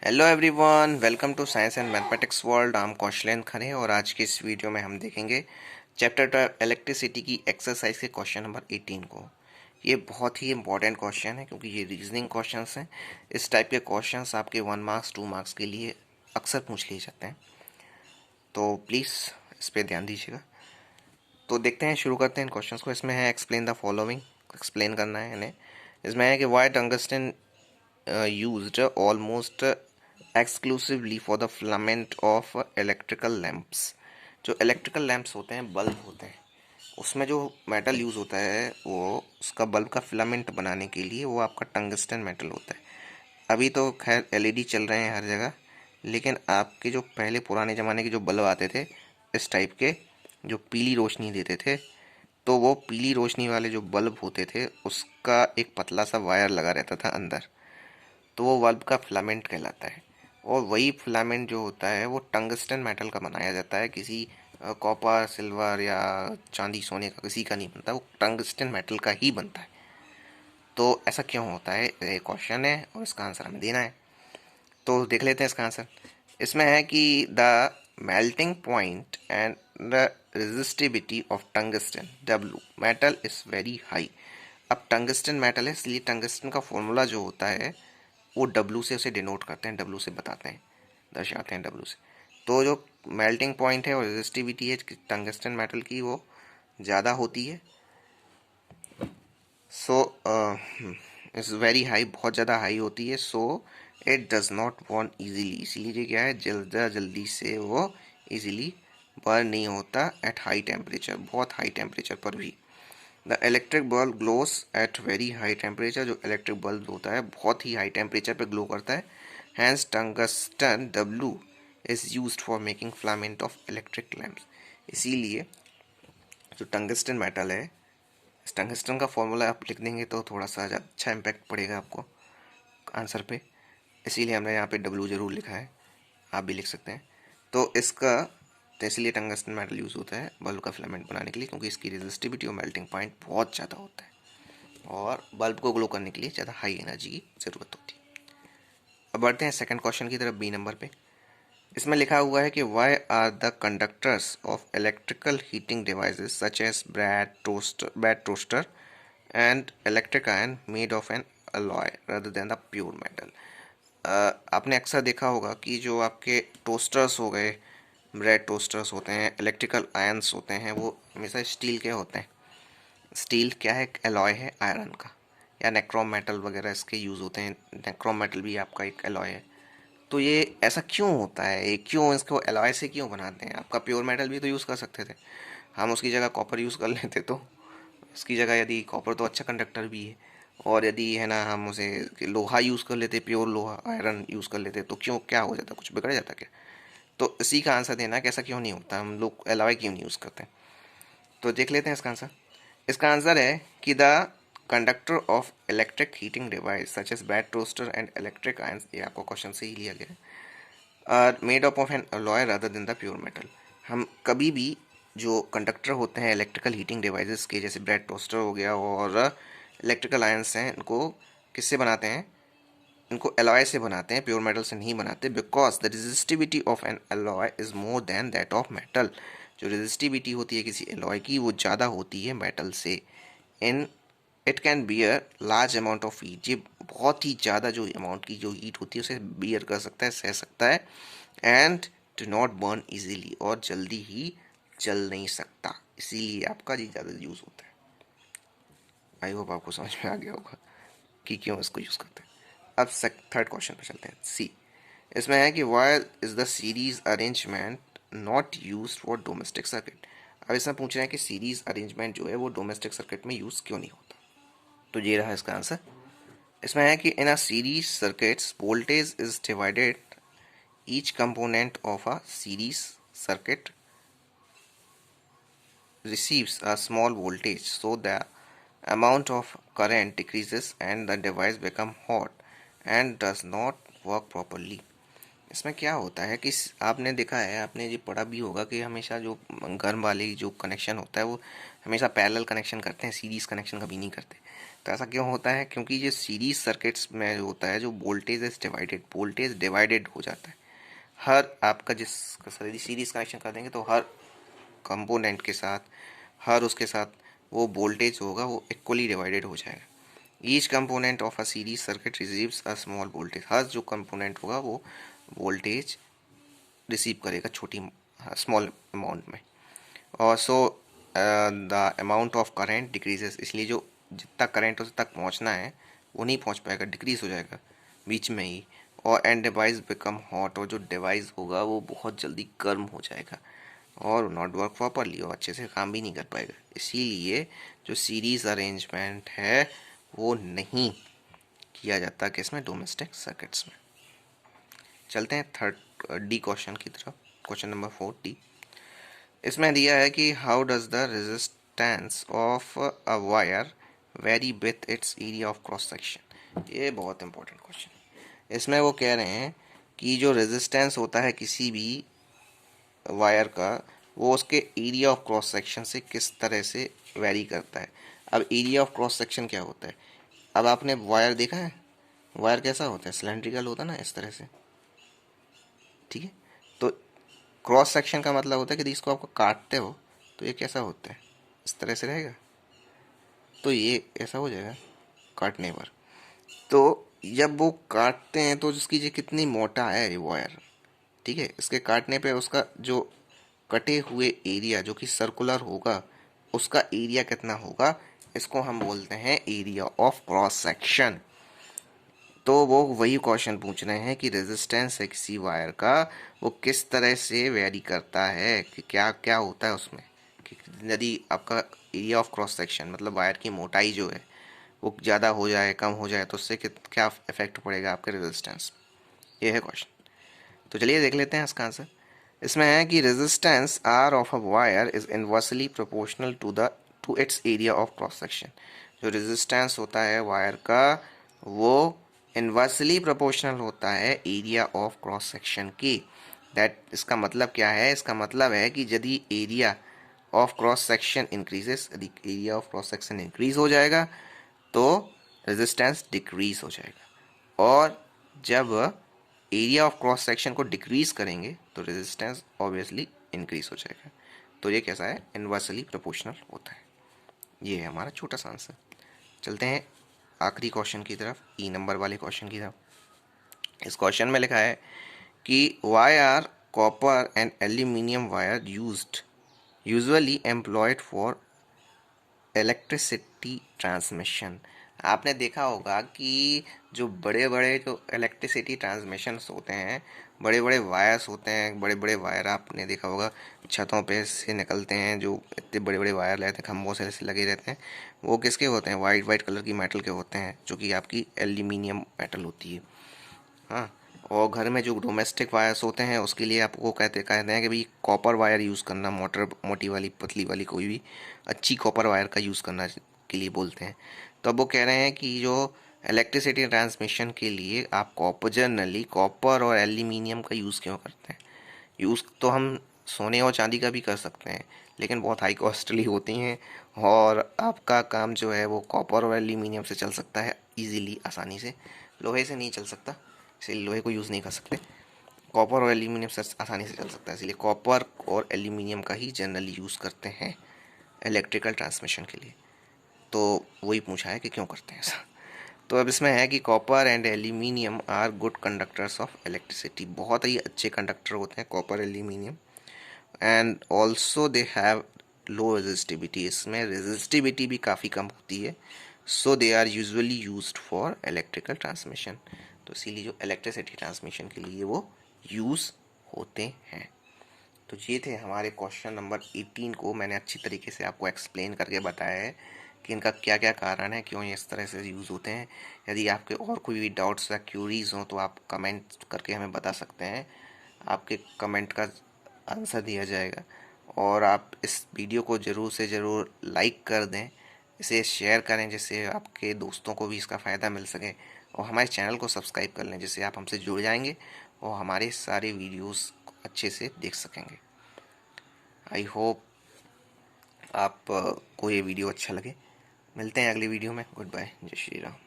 Hello everyone, welcome to science and mathematics world. I am Kaushalendra Khare और आज के इस वीडियो में हम देखेंगे चैप्टर 12 इलेक्ट्रिसिटी की एक्सरसाइज के क्वेश्चन नंबर 18 को। ये बहुत ही इंपॉर्टेंट क्वेश्चन है क्योंकि ये रीजनिंग क्वेश्चंस हैं। इस टाइप के क्वेश्चंस आपके 1 मार्क्स 2 मार्क्स के लिए अक्सर पूछ लिए जाते हैं, तो प्लीज़ इस पर ध्यान दीजिएगा। तो देखते हैं, शुरू करते हैं इन क्वेश्चंस को। इसमें है एक्सप्लेन द फॉलोइंग, एक्सप्लेन करना है इन्हें। इसमें है कि why tungsten used almost exclusively for the filament of electrical lamps। जो इलेक्ट्रिकल लैंप्स होते हैं, बल्ब होते हैं, उसमें जो मेटल यूज़ होता है वो उसका बल्ब का फिलामेंट बनाने के लिए वो आपका टंगस्टन मेटल होता है। अभी तो खैर एलईडी चल रहे हैं हर जगह, लेकिन आपके जो पहले पुराने ज़माने के जो बल्ब आते थे इस टाइप के, जो पीली रोशनी देते थे, तो वो पीली रोशनी वाले जो बल्ब होते थे उसका एक पतला सा वायर लगा रहता था अंदर, तो वो बल्ब का फिलामेंट कहलाता है। और वही फिलामेंट जो होता है वो टंगस्टन मेटल का बनाया जाता है, किसी कॉपर सिल्वर या चांदी सोने का किसी का नहीं बनता, वो टंगस्टन मेटल का ही बनता है। तो ऐसा क्यों होता है, ये क्वेश्चन है और इसका आंसर हमें देना है। तो देख लेते हैं इसका आंसर। इसमें है कि the melting point and the resistivity of tungsten W metal is very high. अब टंगस्टन मेटल है, इसलिए टंगस्टन का फॉर्मूला जो होता है वो डब्लू से उसे डिनोट करते हैं, डब्लू से बताते हैं, दर्शाते हैं डब्लू से। तो जो मेल्टिंग पॉइंट है और रेजिस्टिविटी है टंगस्टन मेटल की वो ज़्यादा होती है। सो इज़ वेरी हाई, बहुत ज़्यादा हाई होती है। So it does not burn easily, इसीलिए क्या है जल्दी से वो ईजीली बर्न नहीं होता एट हाई टेम्परेचर, बहुत हाई टेम्परेचर पर भी। The electric bulb glows at very high temperature, जो इलेक्ट्रिक बल्ब होता है बहुत ही हाई टेम्परेचर पे ग्लो करता है। Hence tungsten W is used for making filament of electric lamps. इसीलिए जो टंगस्टन मेटल है, इस टंगस्टन का फॉर्मूला आप लिख देंगे तो थोड़ा सा अच्छा इम्पैक्ट पड़ेगा आपको आंसर पे, इसीलिए हमने यहाँ पे डब्लू ज़रूर लिखा है, आप भी लिख सकते हैं। तो इसका तो इसलिए टंगस्टन मेटल यूज़ होता है बल्ब का फिलामेंट बनाने के लिए, क्योंकि इसकी रेजिस्टिविटी और मेल्टिंग पॉइंट बहुत ज़्यादा होता है और बल्ब को ग्लो करने के लिए ज़्यादा हाई एनर्जी की ज़रूरत होती है। अब बढ़ते हैं सेकंड क्वेश्चन की तरफ, बी नंबर पे। इसमें लिखा हुआ है कि why are the conductors of electrical heating devices such as bread toaster and electric iron made of an alloy rather than the pure metal. आपने अक्सर देखा होगा कि जो आपके टोस्टर्स हो गए, ब्रेड टोस्टर्स होते हैं, इलेक्ट्रिकल आयंस होते हैं, वो हमेशा स्टील के होते हैं। स्टील क्या है, एक एलॉय है आयरन का, या नेक्रोम मेटल वगैरह इसके यूज़ होते हैं। नेक्रोम मेटल भी आपका एक एलॉय है। तो ये ऐसा क्यों होता है, ये क्यों इसको एलॉय से क्यों बनाते हैं? आपका प्योर मेटल भी तो यूज़ कर सकते थे, हम उसकी जगह कॉपर यूज़ कर लेते। तो उसकी जगह यदि कॉपर तो अच्छा कंडक्टर भी है, और यदि है ना हम उसे लोहा यूज़ कर लेते, प्योर लोहा आयरन यूज़ कर लेते, तो क्यों क्या हो जाता, कुछ बिगड़ जाता क्या? तो इसी का आंसर देना कि ऐसा क्यों नहीं होता, हम लोग एलॉय क्यों नहीं यूज़ करते। तो देख लेते हैं इसका आंसर। इसका आंसर है कि the conductor of electric heating device such as bat toaster and electric irons, ये आपको क्वेश्चन से ही लिया गया है, are made up of an alloy rather than the pure metal. हम कभी भी जो कंडक्टर होते हैं इलेक्ट्रिकल हीटिंग डिवाइसेस के, जैसे ब्रेड टोस्टर हो गया और इलेक्ट्रिकल आयंस हैं, इनको किससे बनाते हैं? इनको एलॉय से बनाते हैं, प्योर मेटल से नहीं बनाते। Because the resistivity of N alloy is more than that of metal, जो रेजिस्टिविटी होती है किसी एलॉय की वो ज़्यादा होती है मेटल से। In it can bear large amount of heat, ये बहुत ही ज़्यादा जो अमाउंट की जो हीट होती है उसे बियर कर सकता है, सह सकता है। And do not burn easily, और जल्दी ही जल नहीं सकता, इसीलिए आपका ये ज़्यादा यूज़ होता है। आई होप आपको समझ में आ गया होगा कि क्यों इसको यूज़ करते हैं। अब थर्ड क्वेश्चन पे चलते हैं, सी। इसमें है कि why is the series arrangement not use for domestic circuit. अब इसमें पूछ रहे हैं कि सीरीज अरेंजमेंट जो है वो डोमेस्टिक सर्किट में यूज़ क्यों नहीं होता। तो ये रहा इसका आंसर। इसमें है कि in a series circuits voltage is divided, each component of a series circuit receives a small voltage, so the amount of current decreases and the device become hot and does not work properly। इसमें क्या होता है कि आपने देखा है, आपने ये पढ़ा भी होगा कि हमेशा जो घर वाले जो कनेक्शन होता है वो हमेशा पैरेलल कनेक्शन करते हैं, सीरीज कनेक्शन कभी नहीं करते। तो ऐसा क्यों होता है? क्योंकि ये सीरीज सर्किट्स में जो होता है, जो वोल्टेज डिवाइडेड हो जाता है। हर आपका जिस सीरीज कनेक्शन कर देंगे तो हर कंपोनेंट के साथ, हर उसके साथ वो वोल्टेज होगा वो इक्वली डिवाइडेड हो जाएगा। Each component of a series circuit receives a small voltage. हर जो कंपोनेंट होगा वो वोल्टेज रिसीव करेगा छोटी स्मॉल अमाउंट में। और so the amount of current decreases, इसलिए जो जितना करेंट उस तक पहुंचना है वो नहीं पहुंच पाएगा, डिक्रीज हो जाएगा बीच में ही। और एंड डिवाइस बिकम हॉट, और जो डिवाइस होगा वो बहुत जल्दी गर्म हो जाएगा और नॉट वर्क प्रॉपरली, और अच्छे से काम भी नहीं कर पाएगा। इसीलिए जो सीरीज अरेंजमेंट है वो नहीं किया जाता किसमें, डोमेस्टिक सर्किट्स में। चलते हैं थर्ड डी क्वेश्चन की तरफ। Question number 4 D. इसमें दिया है कि how does the resistance of a wire very with its area of cross section. ये बहुत इंपॉर्टेंट क्वेश्चन है। इसमें वो कह रहे हैं कि जो रेजिस्टेंस होता है किसी भी वायर का, वो उसके एरिया ऑफ क्रॉस सेक्शन से किस तरह से वेरी करता है। अब एरिया ऑफ क्रॉस सेक्शन क्या होता है? अब आपने वायर देखा है, वायर कैसा होता है, सिलेंड्रिकल होता है ना, इस तरह से, ठीक है। तो क्रॉस सेक्शन का मतलब होता है कि इसको आपको काटते हो तो ये कैसा होता है, इस तरह से रहेगा, तो ये ऐसा हो जाएगा काटने पर। तो जब वो काटते हैं तो उसकी ये कितनी मोटा है ये वायर, ठीक है, इसके काटने पे उसका जो कटे हुए एरिया जो कि सर्कुलर होगा, उसका एरिया कितना होगा, इसको हम बोलते हैं एरिया ऑफ क्रॉस सेक्शन। तो वो वही क्वेश्चन पूछ रहे हैं कि रेजिस्टेंस है किसी वायर का, वो किस तरह से वेरी करता है, कि क्या क्या होता है उसमें, कि यदि आपका एरिया ऑफ क्रॉस सेक्शन मतलब वायर की मोटाई जो है वो ज़्यादा हो जाए, कम हो जाए, तो उससे क्या इफेक्ट पड़ेगा आपके रेजिस्टेंस। ये है क्वेश्चन। तो चलिए देख लेते हैं इसका आंसर। इसमें है कि resistance are of a wire is inversely proportional to its area of cross section. जो रेजिस्टेंस होता है वायर का वो इनवर्सली प्रोपोर्शनल होता है एरिया ऑफ क्रॉस सेक्शन की। दैट, इसका मतलब क्या है? इसका मतलब है कि यदि area of cross section increases, यदि area of cross section increase हो जाएगा तो रेजिस्टेंस डिक्रीज हो जाएगा, और जब एरिया ऑफ क्रॉस सेक्शन को डिक्रीज करेंगे तो रेजिस्टेंस ऑब्वियसली इंक्रीज हो जाएगा। तो ये कैसा है, इनवर्सली प्रोपोर्शनल होता है। ये है हमारा छोटा सा आंसर। चलते हैं आखिरी क्वेश्चन की तरफ, ई नंबर वाले क्वेश्चन की तरफ। इस क्वेश्चन में लिखा है कि why are copper and aluminium wire usually employed for electricity transmission. आपने देखा होगा कि जो बड़े बड़े जो इलेक्ट्रिसिटी ट्रांसमिशंस होते हैं, बड़े बड़े वायर्स होते हैं, बड़े बड़े वायर आपने देखा होगा छतों पे से निकलते हैं, जो इतने बड़े बड़े वायर रहते हैं, खम्भों से ऐसे लगे रहते हैं, वो किसके होते हैं? वाइट वाइट कलर की मेटल के होते हैं, जो कि आपकी एल्यूमिनियम मेटल होती है। हाँ। और घर में जो डोमेस्टिक वायर्स होते हैं उसके लिए आपको कहते कहते हैं कि भाई कॉपर वायर यूज़ करना, मोटर मोटी वाली पतली वाली कोई भी अच्छी कॉपर वायर का यूज़ करना के लिए बोलते हैं। तो अब वो कह रहे हैं कि जो इलेक्ट्रिसिटी ट्रांसमिशन के लिए आप कॉपर, जनरली कॉपर और एल्यूमिनियम का यूज़ क्यों करते हैं? यूज़ तो हम सोने और चांदी का भी कर सकते हैं, लेकिन बहुत हाई कॉस्टली होती हैं, और आपका काम जो है वो कॉपर और एल्यूमिनियम से चल सकता है इजीली, आसानी से। लोहे से नहीं चल सकता, इसलिए लोहे को यूज़ नहीं कर सकते। कॉपर और एल्यूमिनियम से आसानी से चल सकता है, इसलिए कॉपर और एल्यूमिनियम का ही जनरली यूज़ करते हैं इलेक्ट्रिकल ट्रांसमिशन के लिए। तो वही पूछा है कि क्यों करते हैं ऐसा। तो अब इसमें है कि copper and aluminium are good conductors of electricity. बहुत ही अच्छे कंडक्टर होते हैं copper aluminium. And also they have low resistivity, इसमें रेजिस्टिविटी भी काफ़ी कम होती है। So they are usually used for electrical transmission. तो इसीलिए जो इलेक्ट्रिसिटी ट्रांसमिशन के लिए वो यूज़ होते हैं। तो ये थे हमारे क्वेश्चन नंबर 18 को मैंने अच्छी तरीके से आपको एक्सप्लेन करके बताया है कि इनका क्या क्या कारण है, क्यों ये इस तरह से यूज़ होते हैं। यदि आपके और कोई भी डाउट्स या क्यूरीज हों तो आप कमेंट करके हमें बता सकते हैं, आपके कमेंट का आंसर दिया जाएगा। और आप इस वीडियो को ज़रूर से ज़रूर लाइक कर दें, इसे शेयर करें जिससे आपके दोस्तों को भी इसका फ़ायदा मिल सके, और हमारे चैनल को सब्सक्राइब कर लें जिससे आप हमसे जुड़ जाएंगे और हमारे सारे वीडियोस को अच्छे से देख सकेंगे। आई होप आप को ये वीडियो अच्छा लगे। मिलते हैं अगली वीडियो में। Good bye. जय श्री राम।